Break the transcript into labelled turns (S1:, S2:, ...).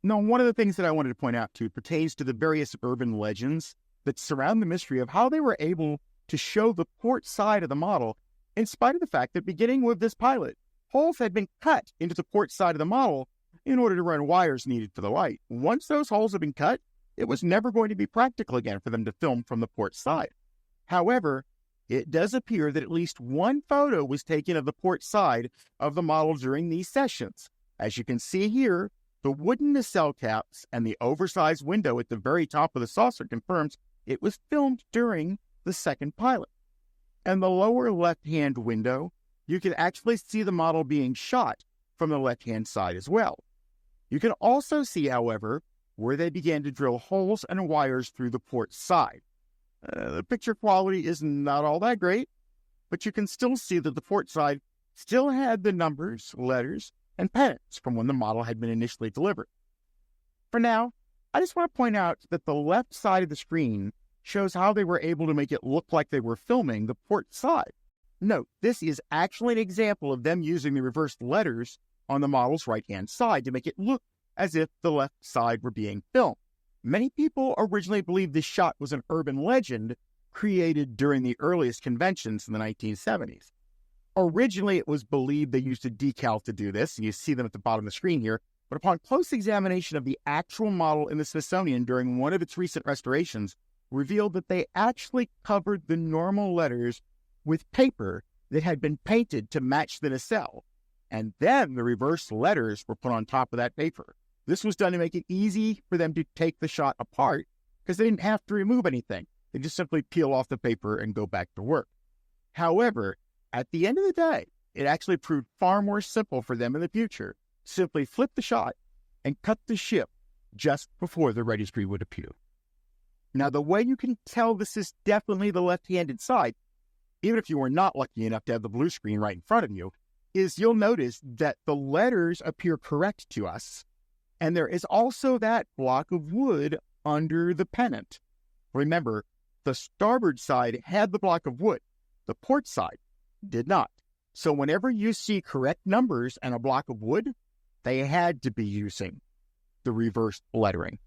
S1: Now, one of the things that I wanted to point out too pertains to the various urban legends that surround the mystery of how they were able to show the port side of the model, in spite of the fact that beginning with this pilot, holes had been cut into the port side of the model in order to run wires needed for the light. Once those holes had been cut, it was never going to be practical again for them to film from the port side. However, it does appear that at least one photo was taken of the port side of the model during these sessions. As you can see here, the wooden nacelle caps and the oversized window at the very top of the saucer confirms it was filmed during the second pilot. And the lower left-hand window, you can actually see the model being shot from the left-hand side as well. You can also see, however, where they began to drill holes and wires through the port side. The picture quality is not all that great, but you can still see that the port side still had the numbers, letters, and pennants from when the model had been initially delivered. For now, I just want to point out that the left side of the screen shows how they were able to make it look like they were filming the port side. Note, this is actually an example of them using the reversed letters on the model's right-hand side to make it look as if the left side were being filmed. Many people originally believed this shot was an urban legend created during the earliest conventions in the 1970s. Originally, it was believed they used a decal to do this, and you see them at the bottom of the screen here, but upon close examination of the actual model in the Smithsonian during one of its recent restorations, revealed that they actually covered the normal letters with paper that had been painted to match the nacelle, and then the reverse letters were put on top of that paper. This was done to make it easy for them to take the shot apart because they didn't have to remove anything. They just simply peel off the paper and go back to work. However, at the end of the day, it actually proved far more simple for them in the future. Simply flip the shot and cut the ship just before the registry would appear. Now, the way you can tell this is definitely the left-handed side, even if you were not lucky enough to have the blue screen right in front of you, is you'll notice that the letters appear correct to us, and there is also that block of wood under the pennant. Remember, the starboard side had the block of wood. The port side did not. So whenever you see correct numbers and a block of wood, they had to be using the reversed lettering.